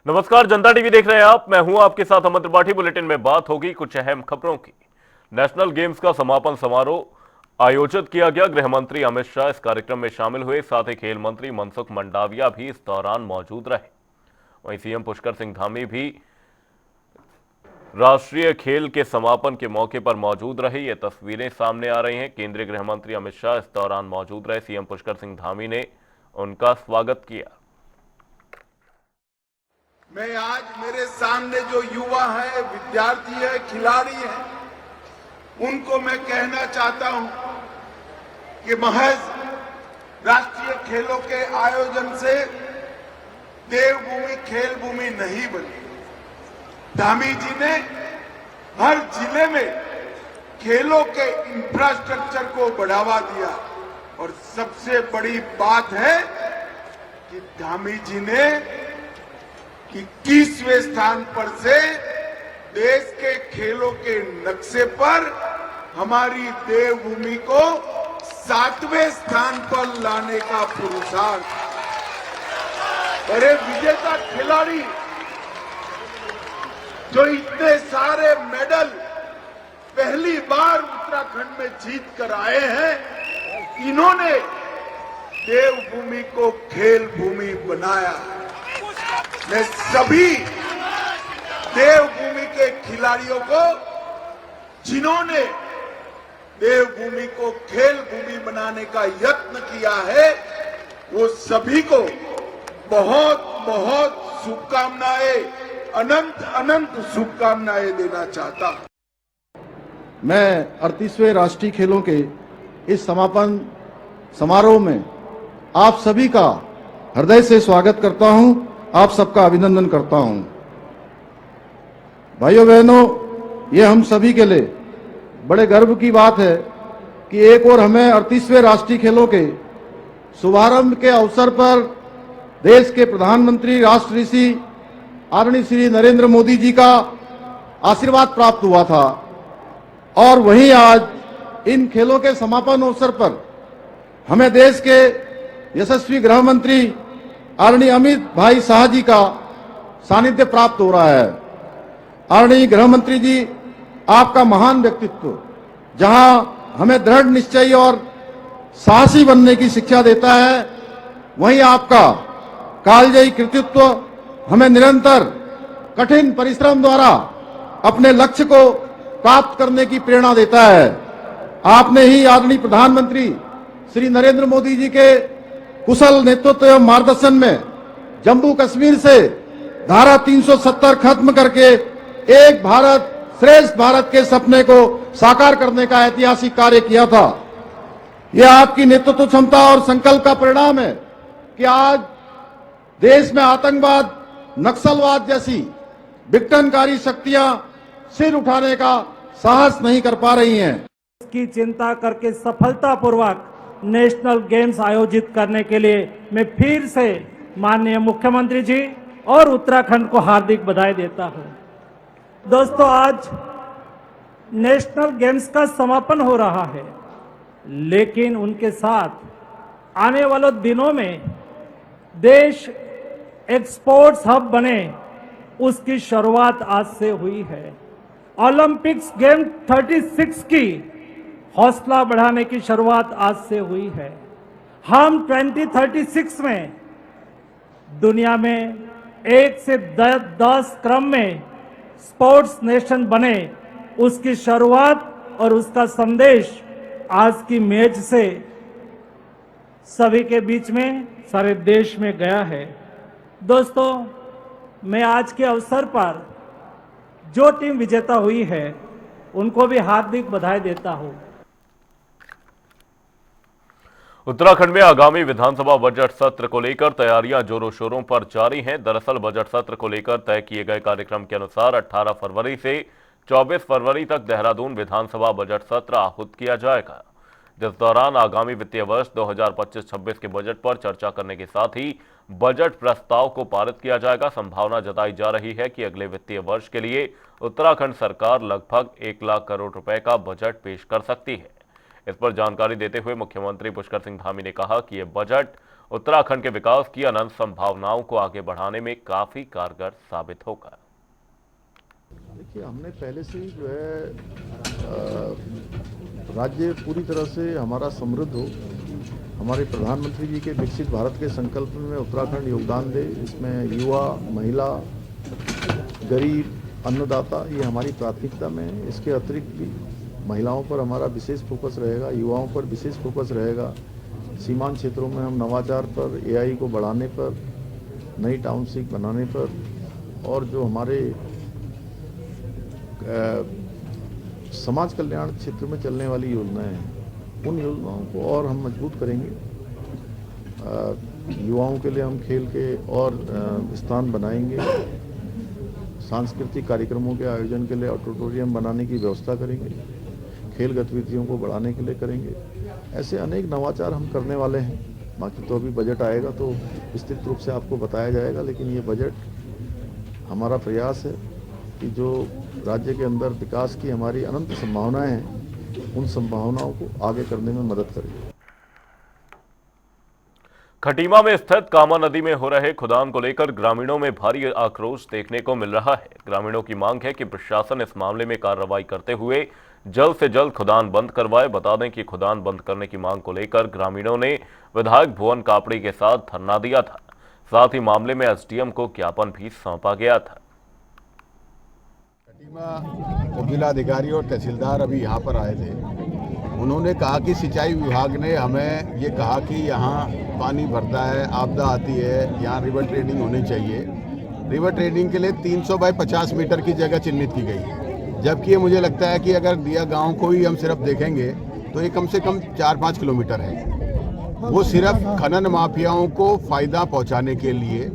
नमस्कार, जनता टीवी देख रहे हैं आप। मैं हूं आपके साथ अमर त्रिपाठी। बुलेटिन में बात होगी कुछ अहम खबरों की। नेशनल गेम्स का समापन समारोह आयोजित किया गया। गृह मंत्री अमित शाह इस कार्यक्रम में शामिल हुए। साथ ही खेल मंत्री मनसुख मंडाविया भी इस दौरान मौजूद रहे। वहीं सीएम पुष्कर सिंह धामी भी राष्ट्रीय खेल के समापन के मौके पर मौजूद रहे। ये तस्वीरें सामने आ रही हैं। केंद्रीय गृह मंत्री अमित शाह इस दौरान मौजूद रहे। सीएम पुष्कर सिंह धामी ने उनका स्वागत किया। मैं आज मेरे सामने जो युवा है, विद्यार्थी है, खिलाड़ी है, उनको मैं कहना चाहता हूं कि महज राष्ट्रीय खेलों के आयोजन से देवभूमि खेल भूमि नहीं बनी। धामी जी ने हर जिले में खेलों के इंफ्रास्ट्रक्चर को बढ़ावा दिया और सबसे बड़ी बात है कि धामी जी ने 21वें स्थान पर से देश के खेलों के नक्शे पर हमारी देवभूमि को 7वें स्थान पर लाने का पुरुषार्थ। अरे विजेता खिलाड़ी जो इतने सारे मेडल पहली बार उत्तराखंड में जीत कर आए हैं, इन्होंने देवभूमि को खेल भूमि बनाया। मैं सभी देवभूमि के खिलाड़ियों को, जिन्होंने देवभूमि को खेल भूमि बनाने का यत्न किया है, वो सभी को बहुत बहुत शुभकामनाएं, अनंत अनंत शुभकामनाएं देना चाहता हूं। मैं 38वें राष्ट्रीय खेलों के इस समापन समारोह में आप सभी का हृदय से स्वागत करता हूं, आप सबका अभिनंदन करता हूं। भाइयों बहनों, ये हम सभी के लिए बड़े गर्व की बात है कि एक और हमें 38वें राष्ट्रीय खेलों के शुभारंभ के अवसर पर देश के प्रधानमंत्री राष्ट्र ऋषि आदरणीय श्री नरेंद्र मोदी जी का आशीर्वाद प्राप्त हुआ था। और वहीं आज इन खेलों के समापन अवसर पर हमें देश के यशस्वी गृह मंत्री आदरणीय अमित भाई शाह जी का सानिध्य प्राप्त हो रहा है। आदरणीय गृह मंत्री जी, आपका महान व्यक्तित्व जहां हमें दृढ़ निश्चय और साहसी बनने की शिक्षा देता है, वहीं आपका कालजयी कृतित्व हमें निरंतर कठिन परिश्रम द्वारा अपने लक्ष्य को प्राप्त करने की प्रेरणा देता है। आपने ही आदरणीय प्रधानमंत्री श्री नरेंद्र मोदी जी के कुशल नेतृत्व एवं मार्गदर्शन में जम्मू कश्मीर से धारा 370 खत्म करके एक भारत श्रेष्ठ भारत के सपने को साकार करने का ऐतिहासिक कार्य किया था। यह आपकी नेतृत्व क्षमता और संकल्प का परिणाम है कि आज देश में आतंकवाद, नक्सलवाद जैसी विघटनकारी शक्तियां सिर उठाने का साहस नहीं कर पा रही हैं। इसकी चिंता करके सफलतापूर्वक नेशनल गेम्स आयोजित करने के लिए मैं फिर से माननीय मुख्यमंत्री जी और उत्तराखंड को हार्दिक बधाई देता हूं। दोस्तों, आज नेशनल गेम्स का समापन हो रहा है, लेकिन उनके साथ आने वाले दिनों में देश एक स्पोर्ट्स हब बने, उसकी शुरुआत आज से हुई है। ओलंपिक्स गेम 36 की हौसला बढ़ाने की शुरुआत आज से हुई है। हम 2036 में दुनिया में 1 से 10 क्रम में स्पोर्ट्स नेशन बने, उसकी शुरुआत और उसका संदेश आज की मैच से सभी के बीच में, सारे देश में गया है। दोस्तों, मैं आज के अवसर पर जो टीम विजेता हुई है, उनको भी हार्दिक बधाई देता हूं। उत्तराखंड में आगामी विधानसभा बजट सत्र को लेकर तैयारियां जोरों शोरों पर जारी हैं। दरअसल बजट सत्र को लेकर तय किए गए कार्यक्रम के अनुसार 18 फरवरी से 24 फरवरी तक देहरादून विधानसभा बजट सत्र आहूत किया जाएगा, जिस दौरान आगामी वित्तीय वर्ष 2025-26 के बजट पर चर्चा करने के साथ ही बजट प्रस्ताव को पारित किया जाएगा। संभावना जताई जा रही है कि अगले वित्तीय वर्ष के लिए उत्तराखंड सरकार लगभग 1 लाख करोड़ रुपए का बजट पेश कर सकती है। इस पर जानकारी देते हुए मुख्यमंत्री पुष्कर सिंह धामी ने कहा कि यह बजट उत्तराखंड के विकास की अनंत संभावनाओं को आगे बढ़ाने में काफी कारगर साबित होगा। देखिए, हमने पहले से ही जो है राज्य पूरी तरह से हमारा समृद्ध हो, हमारे प्रधानमंत्री जी के विकसित भारत के संकल्प में उत्तराखंड योगदान दे। इसमें युवा, महिला, गरीब, अन्नदाता, ये हमारी प्राथमिकता में है। इसके अतिरिक्त भी महिलाओं पर हमारा विशेष फोकस रहेगा, युवाओं पर विशेष फोकस रहेगा। सीमांत क्षेत्रों में हम नवाचार पर, एआई को बढ़ाने पर, नई टाउनशिप बनाने पर, और जो हमारे समाज कल्याण क्षेत्र में चलने वाली योजनाएं हैं, उन योजनाओं को और हम मजबूत करेंगे। युवाओं के लिए हम खेल के और स्थान बनाएंगे। सांस्कृतिक कार्यक्रमों के आयोजन के लिए ऑडिटोरियम बनाने की व्यवस्था करेंगे। खेल गतिविधियों को बढ़ाने के लिए करेंगे। ऐसे अनेक नवाचार हम करने वाले हैं। बाकी तो अभी बजट आएगा तो विस्तृत रूप से आपको बताया जाएगा, लेकिन ये बजट हमारा प्रयास है कि जो राज्य के अंदर विकास की हमारी अनंत संभावनाएं हैं, उन संभावनाओं को आगे करने में मदद करेंगे। खटीमा में स्थित कामा नदी में हो रहे खुदान को लेकर ग्रामीणों में भारी आक्रोश देखने को मिल रहा है। ग्रामीणों की मांग है कि प्रशासन इस मामले में कार्रवाई करते हुए जल्द से जल्द खुदान बंद करवाए। बता दें कि खुदान बंद करने की मांग को लेकर ग्रामीणों ने विधायक भुवन कापड़ी के साथ धरना दिया था। साथ ही मामले में एसडीएम को ज्ञापन भी सौंपा गया था। खटीमा जिलाधिकारी और तहसीलदार अभी यहाँ पर आए थे। उन्होंने कहा कि सिंचाई विभाग ने हमें ये कहा कि यहाँ पानी भरता है, आपदा आती है, यहाँ रिवर ट्रेडिंग होनी चाहिए। रिवर ट्रेडिंग के लिए 300 बाई 50 मीटर की जगह चिन्हित की गई, जबकि ये मुझे लगता है कि अगर दिया गांव को ही हम सिर्फ देखेंगे तो ये कम से कम 4-5 किलोमीटर है। वो सिर्फ खनन माफियाओं को फायदा पहुंचाने के लिए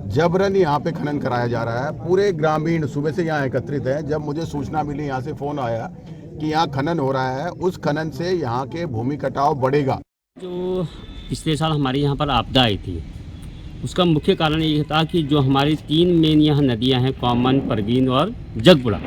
जबरन यहाँ पे खनन कराया जा रहा है। पूरे ग्रामीण सुबह से यहाँ एकत्रित हैं। जब मुझे सूचना मिली, यहाँ से फ़ोन आया कि यहाँ खनन हो रहा है, उस खनन से यहाँ के भूमि कटाव बढ़ेगा। जो पिछले साल हमारे यहाँ पर आपदा आई थी, उसका मुख्य कारण ये था कि जो हमारी 3 मेन यहाँ नदियाँ हैं, कॉमन, परवीन और जगबुड़ा,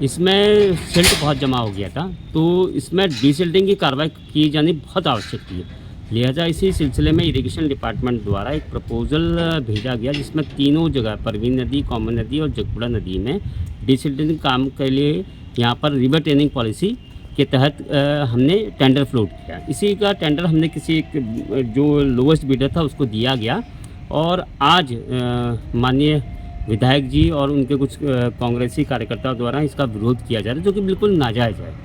इसमें सिल्ट बहुत जमा हो गया था। तो इसमें डिसिल्टिंग की कार्रवाई की जानी बहुत आवश्यक थी। लिहाजा इसी सिलसिले में इरिगेशन डिपार्टमेंट द्वारा एक प्रपोजल भेजा गया, जिसमें तीनों जगह परवीन नदी, कॉमन नदी और जगबुड़ा नदी में डिसिल्टिंग काम के लिए यहाँ पर रिवर ट्रेनिंग पॉलिसी के तहत हमने टेंडर फ्लोट किया। इसी का टेंडर हमने किसी एक जो लोवेस्ट बिडर था उसको दिया गया, और आज माननीय विधायक जी और उनके कुछ कांग्रेसी कार्यकर्ताओं द्वारा इसका विरोध किया जा रहा है, जो कि बिल्कुल नाजायज़ है।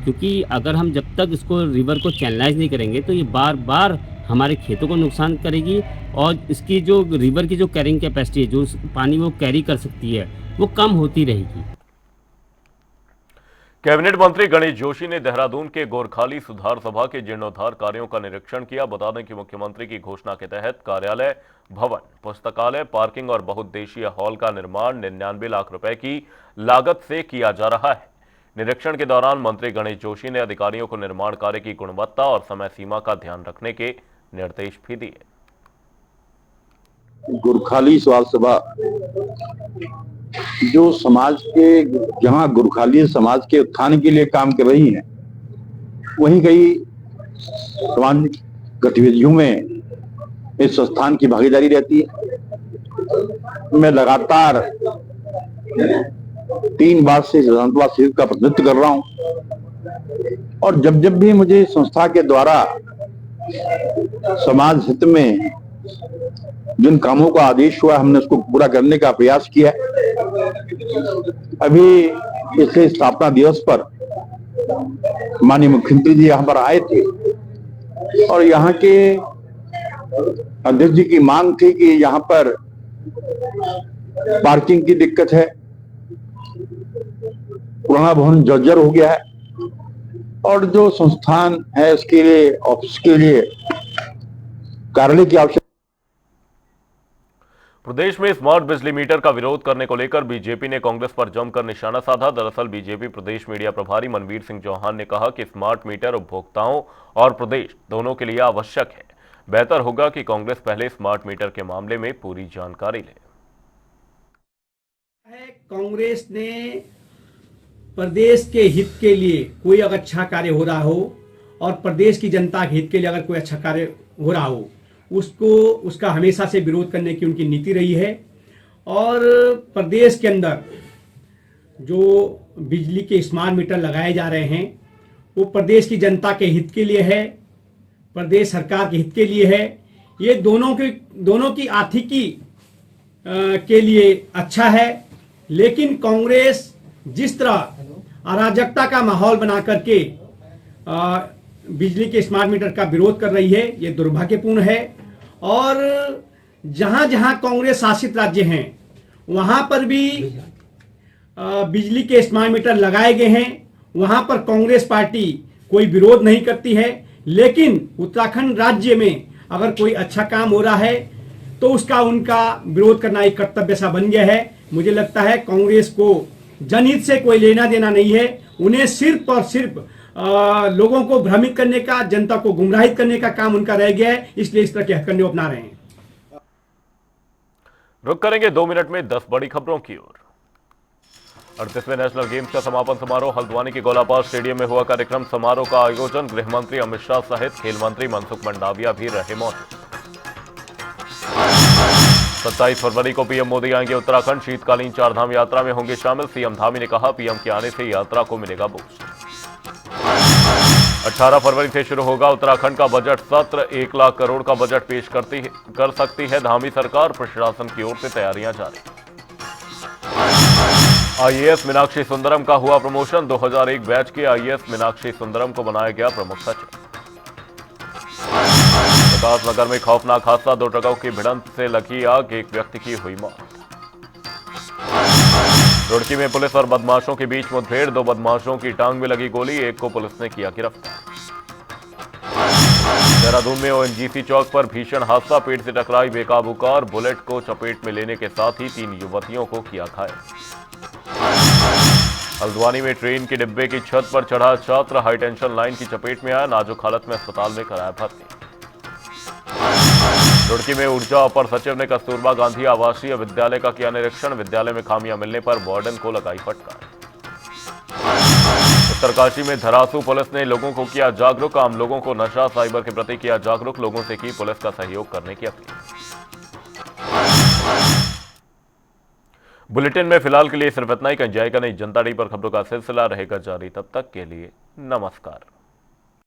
क्योंकि अगर हम जब तक इसको रिवर को चैनलाइज नहीं करेंगे तो ये बार बार हमारे खेतों को नुकसान करेगी, और इसकी जो रिवर की जो कैरिंग कैपेसिटी है, जो पानी वो कैरी कर सकती है, वो कम होती रहेगी। कैबिनेट मंत्री गणेश जोशी ने देहरादून के गोरखाली सुधार सभा के जीर्णोद्धार कार्यों का निरीक्षण किया। बता दें कि मुख्यमंत्री की घोषणा के तहत कार्यालय, भवन, पुस्तकालय, पार्किंग और बहुउद्देशीय हॉल का निर्माण 99 लाख रुपए की लागत से किया जा रहा है। निरीक्षण के दौरान मंत्री गणेश जोशी ने अधिकारियों को निर्माण कार्य की गुणवत्ता और समय सीमा का ध्यान रखने के निर्देश भी दिए। गोरखाली सुधार सभा जो समाज के, जहां गोरखाली समाज के उत्थान के लिए काम कर रही है, वहीं कई सामाजिक गतिविधियों में इस संस्थान की भागीदारी रहती है। मैं लगातार 3 बार से विधानसभा सीट का प्रतिनिधित्व कर रहा हूं, और जब जब भी मुझे संस्था के द्वारा समाज हित में जिन कामों का आदेश हुआ, हमने उसको पूरा करने का प्रयास किया। अभी पिछले स्थापना दिवस पर माननीय मुख्यमंत्री जी यहाँ पर आए थे, और यहाँ के अध्यक्ष जी की मांग थी कि यहाँ पर पार्किंग की दिक्कत है, पुराना भवन जर्जर हो गया है, और जो संस्थान है उसके लिए, ऑफिस के लिए कार्यालय की आवश्यकता। प्रदेश में स्मार्ट बिजली मीटर का विरोध करने को लेकर बीजेपी ने कांग्रेस पर जमकर निशाना साधा। दरअसल बीजेपी प्रदेश मीडिया प्रभारी मनवीर सिंह चौहान ने कहा कि स्मार्ट मीटर उपभोक्ताओं और प्रदेश दोनों के लिए आवश्यक है। बेहतर होगा कि कांग्रेस पहले स्मार्ट मीटर के मामले में पूरी जानकारी ले। कांग्रेस ने प्रदेश के हित के लिए कोई अगर अच्छा कार्य हो रहा हो, और प्रदेश की जनता के हित के लिए अगर कोई अच्छा कार्य हो रहा हो, उसका हमेशा से विरोध करने की उनकी नीति रही है। और प्रदेश के अंदर जो बिजली के स्मार्ट मीटर लगाए जा रहे हैं वो प्रदेश की जनता के हित के लिए है, प्रदेश सरकार के हित के लिए है। ये दोनों की आर्थिकी के लिए अच्छा है। लेकिन कांग्रेस जिस तरह अराजकता का माहौल बना करके बिजली के स्मार्ट मीटर का विरोध कर रही है, ये दुर्भाग्यपूर्ण है। और जहां जहां कांग्रेस शासित राज्य हैं वहां पर भी बिजली के स्मार्ट मीटर लगाए गए हैं, वहां पर कांग्रेस पार्टी कोई विरोध नहीं करती है। लेकिन उत्तराखंड राज्य में अगर कोई अच्छा काम हो रहा है तो उसका उनका विरोध करना एक कर्तव्य सा बन गया है। मुझे लगता है कांग्रेस को जनहित से कोई लेना देना नहीं है, उन्हें सिर्फ और सिर्फ लोगों को भ्रमित करने का, जनता को गुमराहित करने का काम उनका रह गया है, इसलिए इस तरह के हथकंडे अपना रहे हैं। रुक करेंगे 2 मिनट में 10 बड़ी खबरों की ओर। 38वें नेशनल गेम्स का समापन समारोह हल्द्वानी के गोलापार स्टेडियम में हुआ। कार्यक्रम समारोह का आयोजन गृह मंत्री अमित शाह सहित खेल मंत्री मनसुख मंडाविया भी रहे मौजूद। 27 फरवरी को पीएम मोदी आएंगे उत्तराखंड, शीतकालीन 4 धाम यात्रा में होंगे शामिल। सीएम धामी ने कहा पीएम के आने से यात्रा को मिलेगा बूस्ट। 18 फरवरी से शुरू होगा उत्तराखंड का बजट सत्र, 1 लाख करोड़ का बजट पेश कर सकती है धामी सरकार, प्रशासन की ओर से तैयारियां जारी। आईएएस मीनाक्षी सुंदरम का हुआ प्रमोशन, 2001 बैच के आईएएस मीनाक्षी सुंदरम को बनाया गया प्रमुख सचिव। विकासनगर में खौफनाक हादसा, 2 ट्रकों की भिड़ंत से लगी आग, 1 व्यक्ति की हुई मौत। रुड़की में पुलिस और बदमाशों के बीच मुठभेड़, 2 बदमाशों की टांग में लगी गोली, 1 को पुलिस ने किया गिरफ्तार। देहरादून में ओएनजीसी चौक पर भीषण हादसा, पेड़ से टकराई बेकाबू कार, बुलेट को चपेट में लेने के साथ ही 3 युवतियों को किया घायल। हल्द्वानी में ट्रेन के डिब्बे की छत पर चढ़ा छात्र, हाई टेंशन लाइन की चपेट में आया, नाजुक हालत में अस्पताल में कराया भर्ती। रुड़की में ऊर्जा अपर सचिव ने कस्तूरबा गांधी आवासीय विद्यालय का किया निरीक्षण, विद्यालय में खामियां मिलने पर वार्डन को लगाई फटकार। उत्तरकाशी में धरासू पुलिस ने लोगों को किया जागरूक, आम लोगों को नशा साइबर के प्रति किया जागरूक, लोगों से की पुलिस का सहयोग करने की अपील। बुलेटिन में फिलहाल के लिए सिर्फ इतना ही। कहीं जाएगा नहीं, जनता डी पर खबरों का सिलसिला रहेगा जारी, तब तक के लिए नमस्कार।